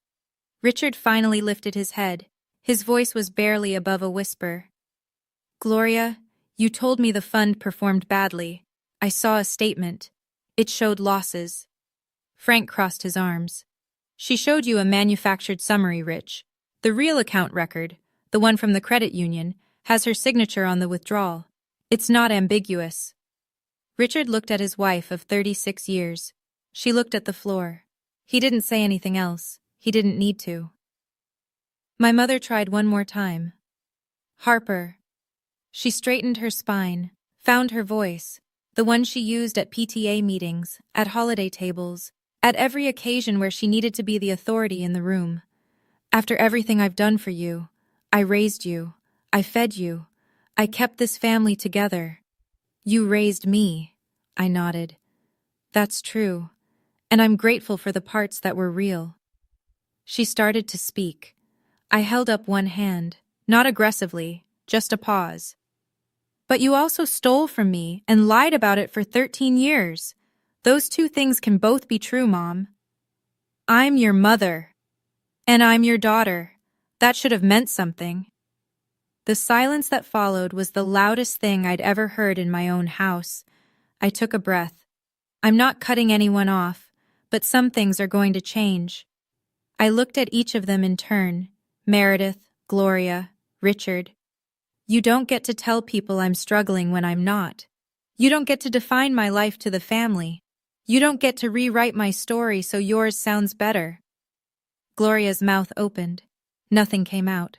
Richard finally lifted his head. His voice was barely above a whisper. Gloria, you told me the fund performed badly. I saw a statement. It showed losses. Frank crossed his arms. She showed you a manufactured summary, Rich. The real account record, the one from the credit union, has her signature on the withdrawal. It's not ambiguous. Richard looked at his wife of 36 years. She looked at the floor. He didn't say anything else. He didn't need to. My mother tried one more time. Harper. She straightened her spine, found her voice, the one she used at PTA meetings, at holiday tables, at every occasion where she needed to be the authority in the room. After everything I've done for you, I raised you, I fed you, I kept this family together. You raised me, I nodded. That's true, and I'm grateful for the parts that were real. She started to speak. I held up one hand, not aggressively, just a pause. But you also stole from me and lied about it for 13 years. Those two things can both be true, Mom. I'm your mother. And I'm your daughter. That should have meant something. The silence that followed was the loudest thing I'd ever heard in my own house. I took a breath. I'm not cutting anyone off, but some things are going to change. I looked at each of them in turn. Meredith, Gloria, Richard. You don't get to tell people I'm struggling when I'm not. You don't get to define my life to the family. You don't get to rewrite my story so yours sounds better. Gloria's mouth opened. Nothing came out.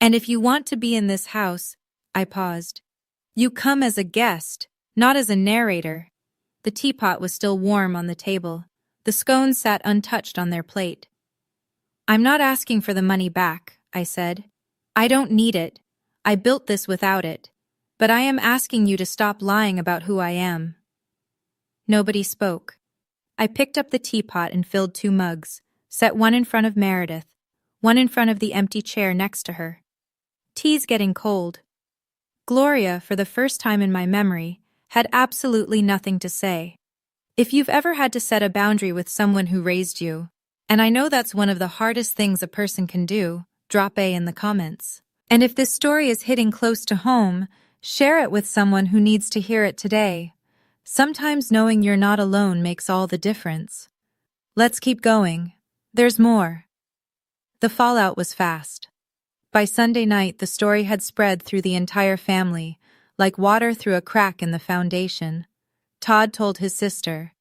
And if you want to be in this house, I paused. You come as a guest, not as a narrator. The teapot was still warm on the table. The scones sat untouched on their plate. I'm not asking for the money back, I said. I don't need it. I built this without it. But I am asking you to stop lying about who I am. Nobody spoke. I picked up the teapot and filled 2 mugs, set one in front of Meredith, one in front of the empty chair next to her. Tea's getting cold. Gloria, for the first time in my memory, had absolutely nothing to say. If you've ever had to set a boundary with someone who raised you, and I know that's one of the hardest things a person can do, drop A in the comments. And if this story is hitting close to home, share it with someone who needs to hear it today. Sometimes knowing you're not alone makes all the difference. Let's keep going. There's more. The fallout was fast. By Sunday night, the story had spread through the entire family, like water through a crack in the foundation. Todd told his sister.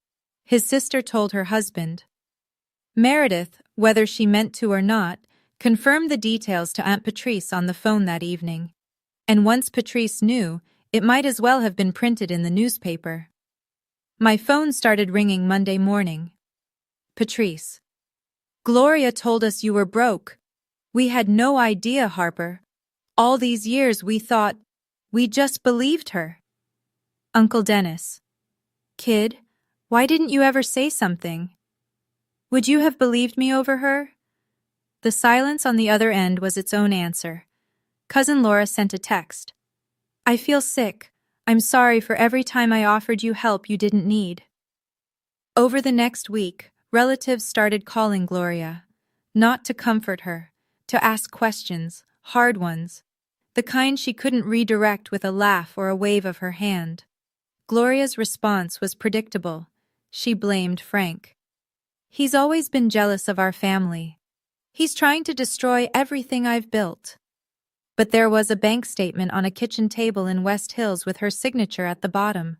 His sister told her husband. Meredith, whether she meant to or not, confirmed the details to Aunt Patrice on the phone that evening. And once Patrice knew, it might as well have been printed in the newspaper. My phone started ringing Monday morning. Patrice. Gloria told us you were broke. We had no idea, Harper. All these years we thought, we just believed her. Uncle Dennis. Kid, why didn't you ever say something? Would you have believed me over her? The silence on the other end was its own answer. Cousin Laura sent a text. I feel sick. I'm sorry for every time I offered you help you didn't need. Over the next week, relatives started calling Gloria. Not to comfort her, to ask questions, hard ones. The kind she couldn't redirect with a laugh or a wave of her hand. Gloria's response was predictable. She blamed Frank. He's always been jealous of our family. He's trying to destroy everything I've built. But there was a bank statement on a kitchen table in West Hills with her signature at the bottom.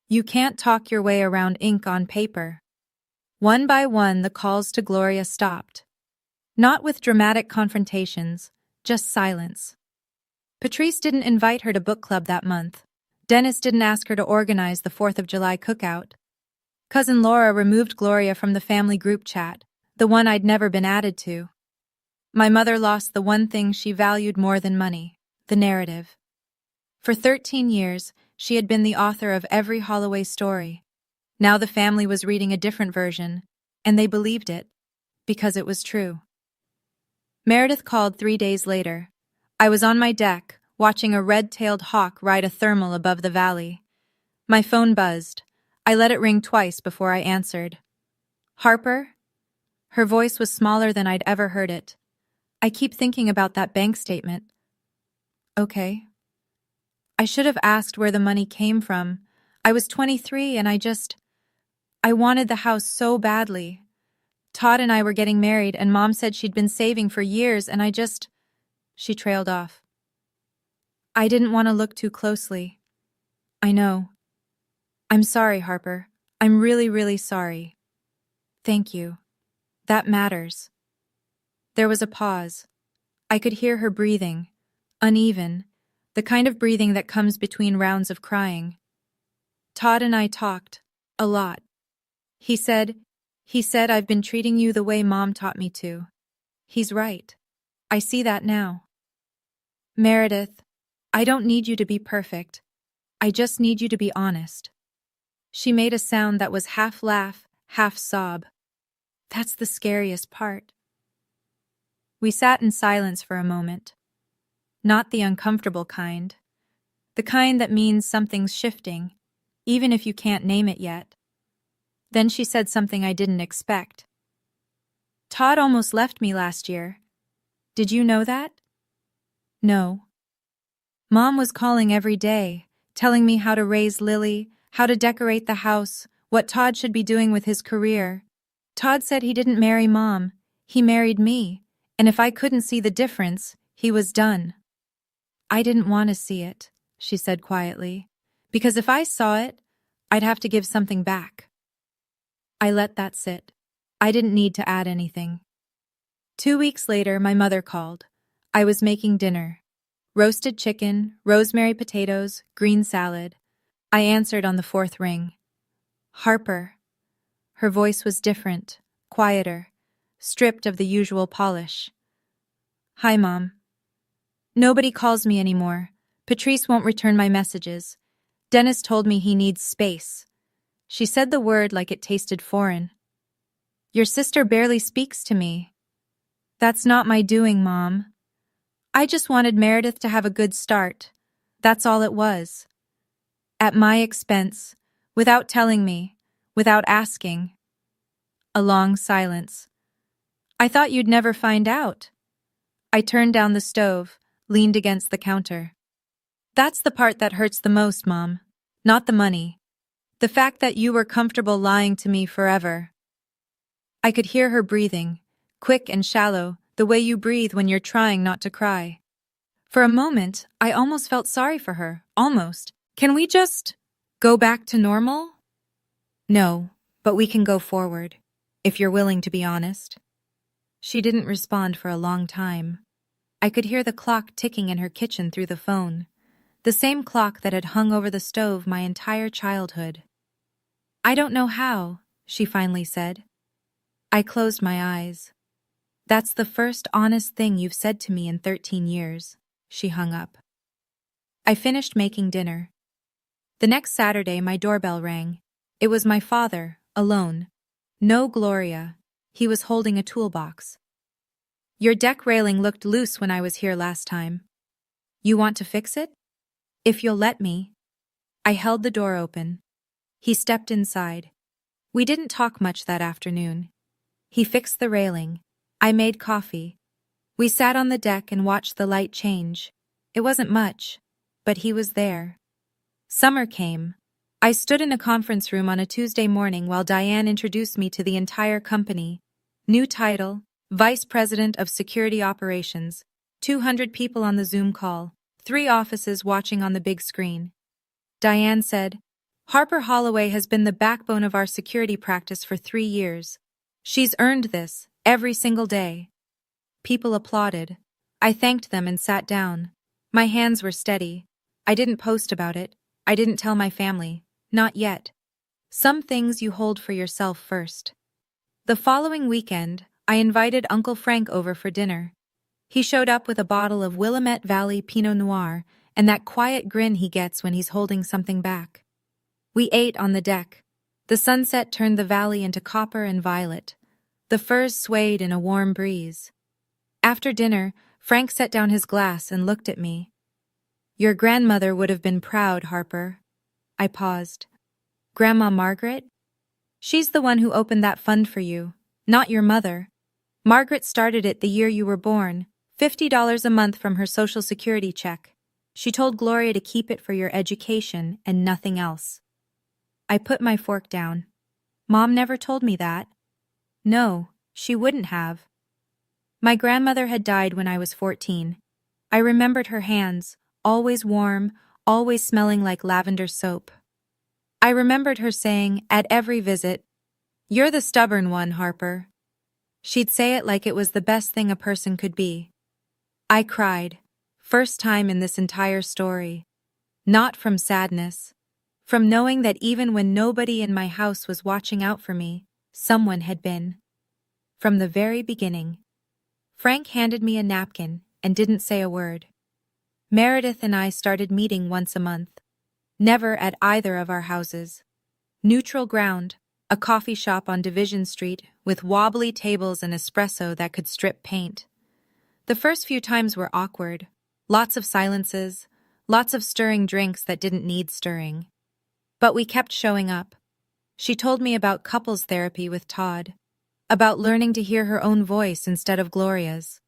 You can't talk your way around ink on paper. One by one, the calls to Gloria stopped. Not with dramatic confrontations, just silence. Patrice didn't invite her to book club that month. Dennis didn't ask her to organize the 4th of July cookout. Cousin Laura removed Gloria from the family group chat, the one I'd never been added to. My mother lost the one thing she valued more than money, the narrative. For 13 years, she had been the author of every Holloway story. Now the family was reading a different version, and they believed it, because it was true. Meredith called 3 days later. I was on my deck, watching a red-tailed hawk ride a thermal above the valley. My phone buzzed. I let it ring twice before I answered. Harper? Her voice was smaller than I'd ever heard it. I keep thinking about that bank statement. Okay. I should have asked where the money came from. I was 23 and I wanted the house so badly. Todd and I were getting married and Mom said she'd been saving for years and She trailed off. I didn't want to look too closely. I know. I'm sorry, Harper. I'm really, really sorry. Thank you. That matters. There was a pause. I could hear her breathing, uneven, the kind of breathing that comes between rounds of crying. Todd and I talked, a lot. He said, I've been treating you the way Mom taught me to. He's right. I see that now. Meredith, I don't need you to be perfect. I just need you to be honest. She made a sound that was half laugh, half sob. That's the scariest part. We sat in silence for a moment. Not the uncomfortable kind. The kind that means something's shifting, even if you can't name it yet. Then she said something I didn't expect. Todd almost left me last year. Did you know that? No. Mom was calling every day, telling me how to raise Lily, how to decorate the house, what Todd should be doing with his career. Todd said he didn't marry Mom, he married me, and if I couldn't see the difference, he was done. I didn't want to see it, she said quietly, because if I saw it, I'd have to give something back. I let that sit. I didn't need to add anything. 2 weeks later, my mother called. I was making dinner. Roasted chicken, rosemary potatoes, green salad. I answered on the 4th ring. Harper. Her voice was different, quieter, stripped of the usual polish. Hi, Mom. Nobody calls me anymore. Patrice won't return my messages. Dennis told me he needs space. She said the word like it tasted foreign. Your sister barely speaks to me. That's not my doing, Mom. I just wanted Meredith to have a good start. That's all it was. At my expense, without telling me, without asking. A long silence. I thought you'd never find out. I turned down the stove, leaned against the counter. That's the part that hurts the most, Mom. Not the money. The fact that you were comfortable lying to me forever. I could hear her breathing, quick and shallow, the way you breathe when you're trying not to cry. For a moment, I almost felt sorry for her, almost. Can we just go back to normal? No, but we can go forward, if you're willing to be honest. She didn't respond for a long time. I could hear the clock ticking in her kitchen through the phone, the same clock that had hung over the stove my entire childhood. I don't know how, she finally said. I closed my eyes. That's the first honest thing you've said to me in 13 years, she hung up. I finished making dinner. The next Saturday, my doorbell rang. It was my father, alone. No Gloria. He was holding a toolbox. Your deck railing looked loose when I was here last time. You want to fix it? If you'll let me. I held the door open. He stepped inside. We didn't talk much that afternoon. He fixed the railing. I made coffee. We sat on the deck and watched the light change. It wasn't much, but he was there. Summer came. I stood in a conference room on a Tuesday morning while Diane introduced me to the entire company. New title, Vice President of Security Operations, 200 people on the Zoom call, 3 offices watching on the big screen. Diane said, "Harper Holloway has been the backbone of our security practice for 3 years. She's earned this, every single day." People applauded. I thanked them and sat down. My hands were steady. I didn't post about it. I didn't tell my family. Not yet. Some things you hold for yourself first. The following weekend, I invited Uncle Frank over for dinner. He showed up with a bottle of Willamette Valley Pinot Noir and that quiet grin he gets when he's holding something back. We ate on the deck. The sunset turned the valley into copper and violet. The firs swayed in a warm breeze. After dinner, Frank set down his glass and looked at me. "Your grandmother would have been proud, Harper." I paused. "Grandma Margaret? She's the one who opened that fund for you, not your mother. Margaret started it the year you were born, $50 a month from her Social Security check. She told Gloria to keep it for your education and nothing else." I put my fork down. Mom never told me that. No, she wouldn't have. My grandmother had died when I was 14. I remembered her hands, always warm, always smelling like lavender soap. I remembered her saying, at every visit, "You're the stubborn one, Harper." She'd say it like it was the best thing a person could be. I cried, first time in this entire story. Not from sadness. From knowing that even when nobody in my house was watching out for me, someone had been. From the very beginning. Frank handed me a napkin and didn't say a word. Meredith and I started meeting once a month. Never at either of our houses. Neutral ground, a coffee shop on Division Street with wobbly tables and espresso that could strip paint. The first few times were awkward. Lots of silences, lots of stirring drinks that didn't need stirring. But we kept showing up. She told me about couples therapy with Todd, about learning to hear her own voice instead of Gloria's,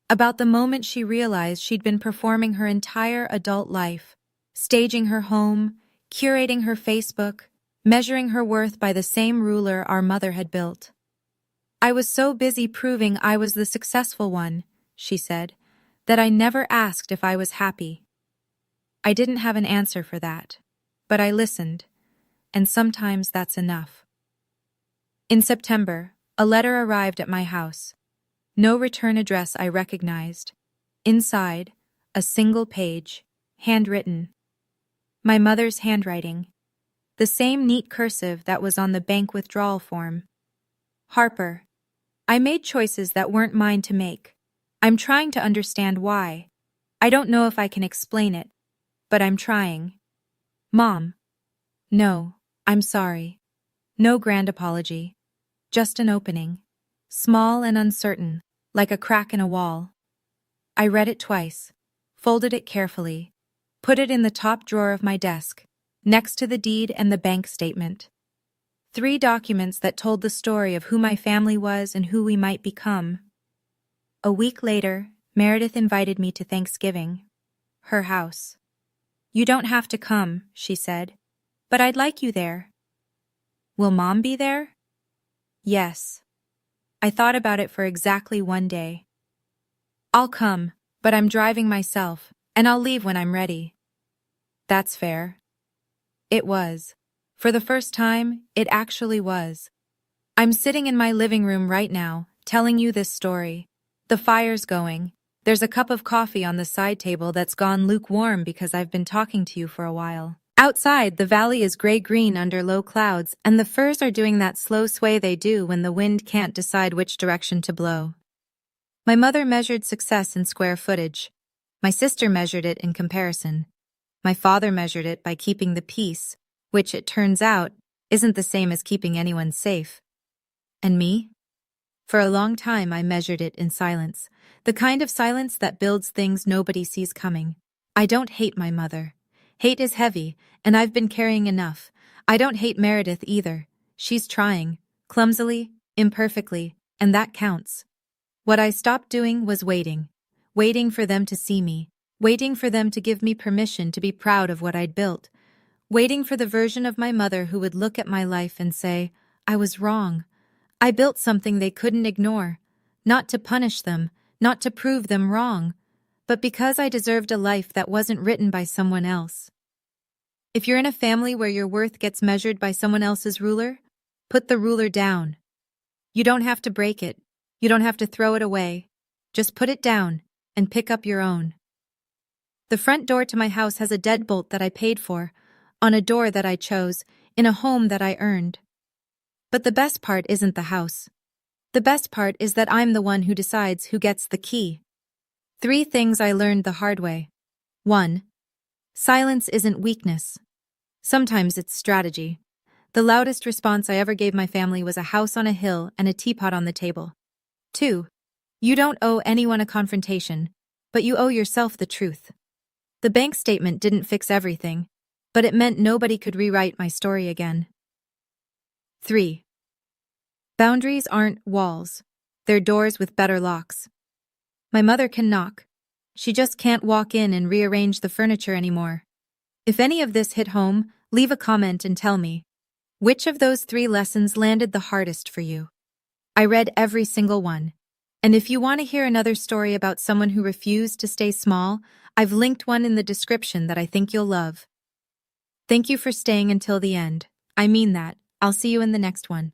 about the moment she realized she'd been performing her entire adult life, staging her home, curating her Facebook, measuring her worth by the same ruler our mother had built. "I was so busy proving I was the successful one," she said, "that I never asked if I was happy." I didn't have an answer for that, but I listened, and sometimes that's enough. In September, a letter arrived at my house. No return address I recognized. Inside, a single page, handwritten. My mother's handwriting. The same neat cursive that was on the bank withdrawal form. "Harper, I made choices that weren't mine to make. I'm trying to understand why. I don't know if I can explain it, but I'm trying. Mom." No, I'm sorry. No grand apology. Just an opening. Small and uncertain, like a crack in a wall. I read it twice, folded it carefully, put it in the top drawer of my desk, next to the deed and the bank statement. 3 documents that told the story of who my family was and who we might become. A week later, Meredith invited me to Thanksgiving. Her house. "You don't have to come," she said, "but I'd like you there." "Will Mom be there?" "Yes." I thought about it for exactly 1 day. "I'll come, but I'm driving myself, and I'll leave when I'm ready." That's fair. It was. For the first time, it actually was. I'm sitting in my living room right now, telling you this story. The fire's going. There's a cup of coffee on the side table that's gone lukewarm because I've been talking to you for a while. Outside, the valley is gray-green under low clouds, and the firs are doing that slow sway they do when the wind can't decide which direction to blow. My mother measured success in square footage. My sister measured it in comparison. My father measured it by keeping the peace, which, it turns out, isn't the same as keeping anyone safe. And me? For a long time, I measured it in silence, the kind of silence that builds things nobody sees coming. I don't hate my mother. Hate is heavy, and I've been carrying enough. I don't hate Meredith either. She's trying, clumsily, imperfectly, and that counts. What I stopped doing was waiting for them to see me, waiting for them to give me permission to be proud of what I'd built, waiting for the version of my mother who would look at my life and say, I was wrong. I built something they couldn't ignore, not to punish them, not to prove them wrong, but because I deserved a life that wasn't written by someone else. If you're in a family where your worth gets measured by someone else's ruler, put the ruler down. You don't have to break it. You don't have to throw it away. Just put it down and pick up your own. The front door to my house has a deadbolt that I paid for, on a door that I chose, in a home that I earned. But the best part isn't the house. The best part is that I'm the one who decides who gets the key. 3 things I learned the hard way. 1. Silence isn't weakness. Sometimes it's strategy. The loudest response I ever gave my family was a house on a hill and a teapot on the table. 2. You don't owe anyone a confrontation, but you owe yourself the truth. The bank statement didn't fix everything, but it meant nobody could rewrite my story again. 3. Boundaries aren't walls. They're doors with better locks. My mother can knock. She just can't walk in and rearrange the furniture anymore. If any of this hit home, leave a comment and tell me. Which of those 3 lessons landed the hardest for you? I read every single one. And if you want to hear another story about someone who refused to stay small, I've linked one in the description that I think you'll love. Thank you for staying until the end. I mean that. I'll see you in the next one.